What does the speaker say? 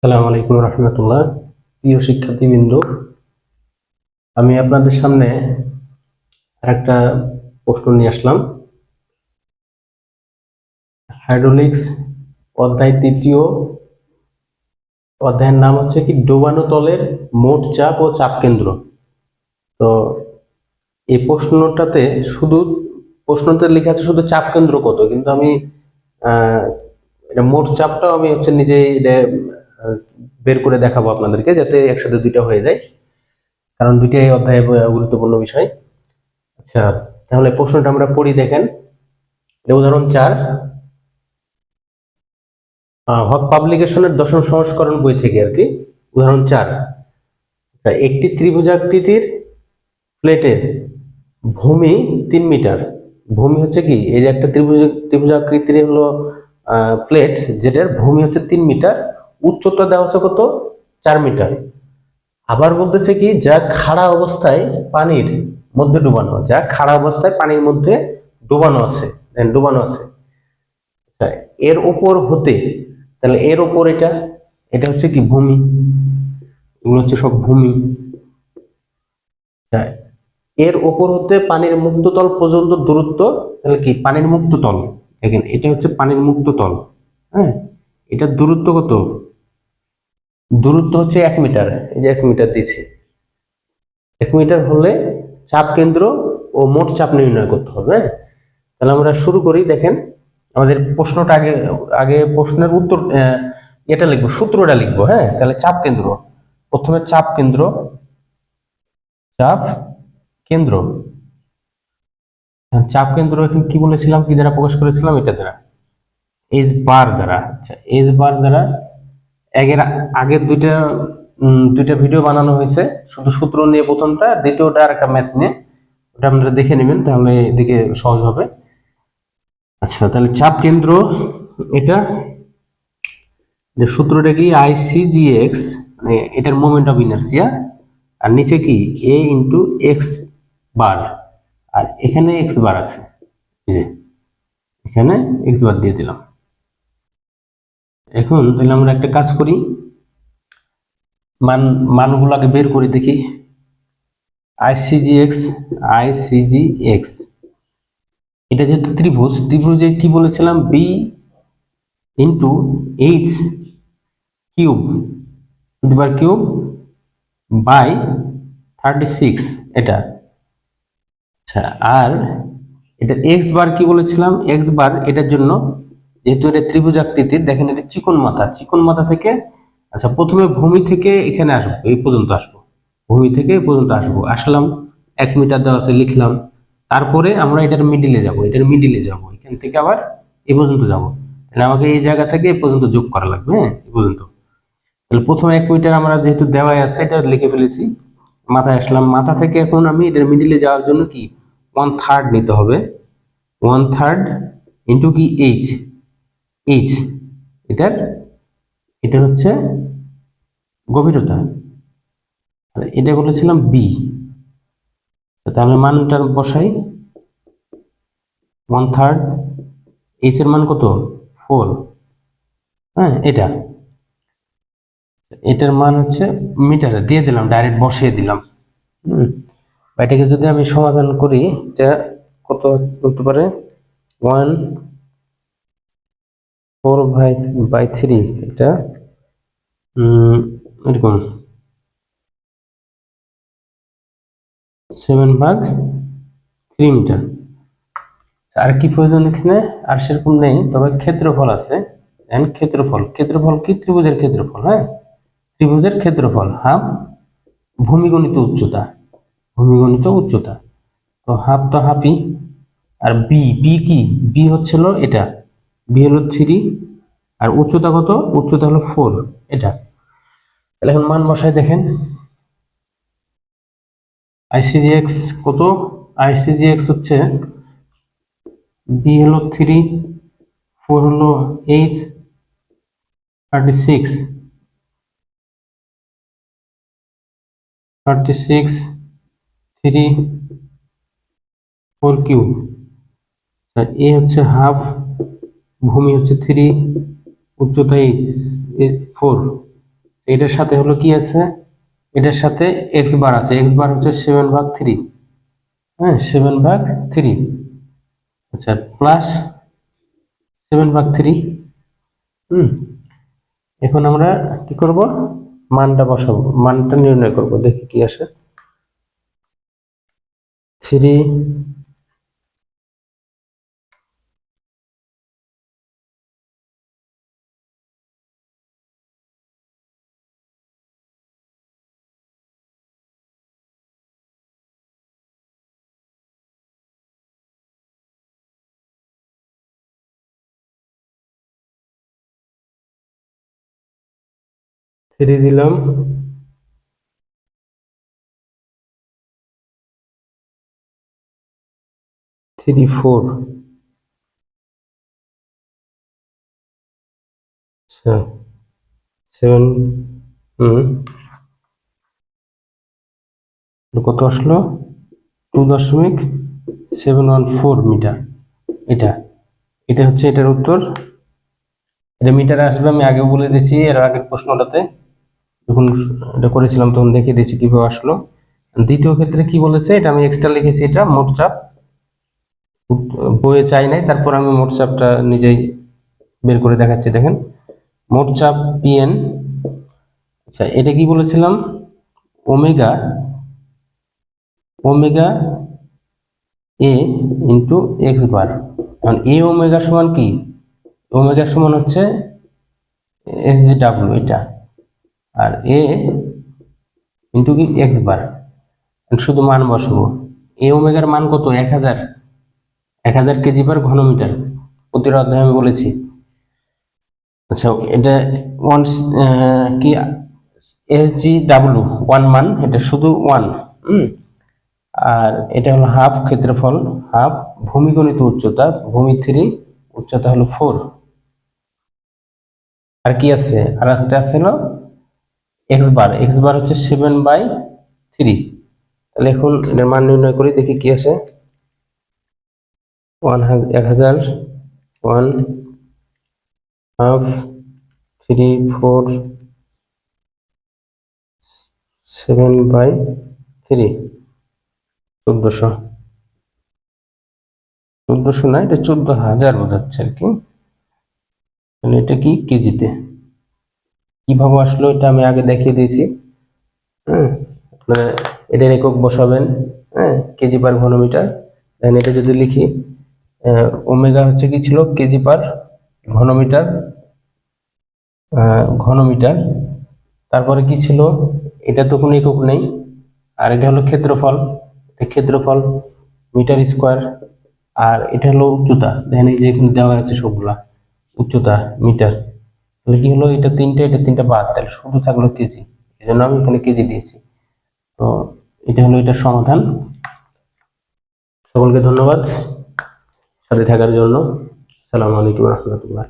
আসসালামু আলাইকুম রহমতুল্লাহ। প্রিয় শিক্ষার্থীবৃন্দ, আমি আপনাদের সামনে একটা প্রশ্ন নিয়ে আসলাম। হাইড্রোলিক্স অধ্যায় তৃতীয়, অধ্যায়ের নাম হচ্ছে কি ডোবানো তলের মোট চাপ ও চাপ কেন্দ্র। তো এই প্রশ্নটাতে প্রশ্নতে লেখা আছে শুধু চাপ কেন্দ্র কত, কিন্তু আমি আহ, এটা মোট চাপটাও আমি নিজেই এটা বের করে দেখাবো আপনাদেরকে, যাতে একসাথে দুইটা হয়ে যায়, কারণ দুইটাই অধ্যায়ে গুরুত্বপূর্ণ বিষয়। আচ্ছা, তাহলে প্রশ্নটা আমরা পড়ি, দেখেন। উদাহরণ 4, হক পাবলিকেশনের দশম সংস্করণ বই থেকে আর কি। উদাহরণ 4, একটি ত্রিভুজাকৃতির প্লেটের ভূমি 3 মিটার। ভূমি হচ্ছে কি, এই যে একটা ত্রিভুজাকৃতির হলো প্লেট, যেটার ভূমি হচ্ছে 3 মিটার, উচ্চতা দেওয়া হচ্ছে কত, 4 মিটার। আবার বলতেছে কি, যা খাড়া অবস্থায় পানির মধ্যে ডুবানো, যা খাড়া অবস্থায় পানির মধ্যে ডুবানো আছে, ডুবানো আছে। এর উপর হতে, তাহলে এর উপর এটা এটা হচ্ছে কি ভূমি, এগুলো হচ্ছে সব ভূমি। এর উপর হতে পানির মুক্ত তল পর্যন্ত দূরত্ব, তাহলে কি পানির মুক্ত তল, দেখেন এটা হচ্ছে পানির মুক্ত তল। হ্যাঁ, এটার দূরত্ব কত, দূরত্ব হচ্ছে 1 মিটার। এই যে 1 মিটার দিচ্ছে, 1 মিটার হলে চাপ কেন্দ্র ও মোট চাপ নির্ণয় করতে হবে। তাহলে আমরা শুরু করি। দেখেন, আমাদের প্রশ্নটা আগে আগে প্রশ্নের উত্তর এটা লিখবো, সূত্রটা লিখবো। হ্যাঁ, তাহলে চাপ কেন্দ্র, প্রথমে চাপ কেন্দ্র, চাপ কেন্দ্র, চাপ কেন্দ্র এখানে কি বলেছিলাম, কি দ্বারা প্রকাশ করেছিলাম, এটা দ্বারা, এইচ বার দ্বারা। আচ্ছা, এইচ বার দ্বারা আগের আগের দুইটা ভিডিও বানানো হয়েছে, শুধু সূত্র নিয়ে প্রথমটা, দ্বিতীয়টা আর একটা ম্যাথ নিয়ে, ওটা আপনারা দেখে নেবেন, তাহলে এদিকে সহজ হবে। আচ্ছা, তাহলে চাপ কেন্দ্র এটা, যে সূত্রটা কি, আইসিজিএক্স, মানে এটার মোমেন্ট অফ ইনার্সিয়া, আর নিচে কি এ ইন্টু এক্স বার, আর এখানে এক্স বার আছে, এখানে এক্স বার দিয়ে দিলাম। এখন তাহলে আমরা একটা কাজ করি, মানগুলো আগে বের করি, দেখি। আইসিজিএক্স, আইসিজিএক্স এটা যেহেতু ত্রিভুজে কি বলেছিলাম, বি ইন্টু এইচ কিউব, দুবার কিউব বাই 36, এটা। আচ্ছা, আর এটা এক্স বার কি বলেছিলাম, এক্স বার এটার জন্য, যেহেতু এটা ত্রিভুজাকৃতির, দেখেন এটা চিকন মাথা থেকে, আচ্ছা প্রথমে ভূমি থেকে এখানে আসবো, এই পর্যন্ত আসবো, ভূমি থেকে এই পর্যন্ত আসলাম, 1 মিটার দেওয়া আছে, লিখলাম। তারপরে আমরা এটার মিডিলে যাব, এখান থেকে আবার এই পর্যন্ত যাব, তাহলে আমাকে এই জায়গা থেকে এই পর্যন্ত যোগ করা লাগবে। হ্যাঁ, এই পর্যন্ত। তাহলে প্রথমে 1 মিটার আমরা যেহেতু দেওয়াই আছে, এটা লিখে ফেলেছি। মাথায় আসলাম, মাথা থেকে এখন আমি এটার মিডিলে যাওয়ার জন্য কি 1/3 নিতে হবে, 1/3 ইন্টু কি এইচ, এইচ এটার, এটা হচ্ছে গভীরতা, এটা বলেছিলাম বি। তাহলে মানটা বসাই, 1/3, এইচ এর মান কত, 4। হ্যাঁ, এটার মান হচ্ছে মিটারে দিয়ে দিলাম, ডাইরেক্ট বসিয়ে দিলাম। এটাকে যদি আমি সমাধান করি, এটা কত হতে পারে, 1/4/3, এটা এরকম 7/3 মিটার। আর কি প্রয়োজন এখানে, আর সেরকম নেই, তবে ক্ষেত্রফল আছে। ক্ষেত্রফল কি, ত্রিভুজের ক্ষেত্রফল। হ্যাঁ, ত্রিভুজের ক্ষেত্রফল হাফ ভূমিগণিত উচ্চতা, তো হাফ তো হাফই। আর বি, কি, বি হচ্ছিল এটা, বি হলো 3, আর উচ্চতা কত, উচ্চতা হলো 4, এটা। তাহলে এখন মান বসায়, দেখেন আইসিজিএক্স কত, আইসিজিএক্স হচ্ছে বি হলো 3, 4 হলো এইচ, 36, 3, 4 কিউব। এ হচ্ছে হাফ, ভূমি হচ্ছে 3, উচ্চতা এইচ 4, এটার সাথে হলো কি আছে, এটার সাথে এক্স বার আছে, এক্স বার হচ্ছে 7/3, হ্যাঁ 7/3, আচ্ছা প্লাস 7/3। এখন আমরা কি করব, মানটা বসাবো, মানটা নির্ণয় করব, দেখি কি আসে। 3 দিলাম, 4, আচ্ছা 7, কত আসলো, 2.714 মিটার। এটা এটা হচ্ছে এটার উত্তর। এটা মিটারে আসবে, আমি আগে বলে দিয়েছি এর আগের প্রশ্নটাতে, যখন এটা করেছিলাম তখন দেখিয়ে দিয়েছি কিভাবে আসলো। দ্বিতীয় ক্ষেত্রে কি বলেছে, এটা আমি এক্সট্রা লিখেছি, এটা মোট চাপ, বইয়ে চাই নাই, তারপর আমি মোট চাপটা নিজেই বের করে দেখাচ্ছি। দেখেন মোট চাপ পিএন, আচ্ছা এটা কি বলেছিলাম, ওমেগা ওমেগা এ ইন্টু এক্স বার। কারণ এ ওমেগা সমান কি, ওমেগা সমান হচ্ছে এস জি ডাব্লিউ এটা, আর এ ইন্টু কি এক্স বার, শুধু মান বসাবো। এ ওমেগার মান কত, 1000 কেজি পার ঘন মিটার, প্রতিটা অধ্যায়ে আমি বলেছি। আচ্ছা এটা ওয়ান কি এস জি ডাব্লিউ ওয়ান মান, এটা শুধু ওয়ান। আর এটা হলো হাফ ক্ষেত্রফল, হাফ ভূমিগণিত উচ্চতা, ভূমি 3, উচ্চতা হলো 4। আর কি আছে, আর একটা আছে হলো এক্স বার, এক্স বার হচ্ছে 7/3। তাহলে এখন এটার মান নির্ণয় করি, দেখি কি আসে। 1000, 1, হাফ, 3, 4, 7/3, 1400, 1400 না, এটা 14,000 বোঝাচ্ছে আর কি। তাহলে এটা কি কেজিতে, কিভাবে আসলো এটা আমি আগে দেখিয়ে দিয়েছি। হ্যাঁ আপনারা এটার একক বসাবেন, হ্যাঁ কেজি পার ঘনমিটার। দেন এটা যদি লিখি, ওমেগা হচ্ছে কি ছিল, কেজি পার ঘনমিটার, ঘনমিটার। তারপরে কি ছিল, এটা তো কোনো একক নেই, আর এটা হলো ক্ষেত্রফল, ক্ষেত্রফল মিটার স্কোয়ার। আর এটা হলো উচ্চতা, দেখেন এই যে এখানে দেওয়া আছে সবগুলা উচ্চতা মিটার। তাহলে কি হলো, এটা তিনটে, এটা তিনটা বাদ, তাহলে শুধু থাকলো কেজি, এই জন্য আমি এখানে কেজি দিয়েছি। তো এটা হলো এটার সমাধান। সকলকে ধন্যবাদ সাথে থাকার জন্য। আসসালামু আলাইকুম রহমতুল্লাহ।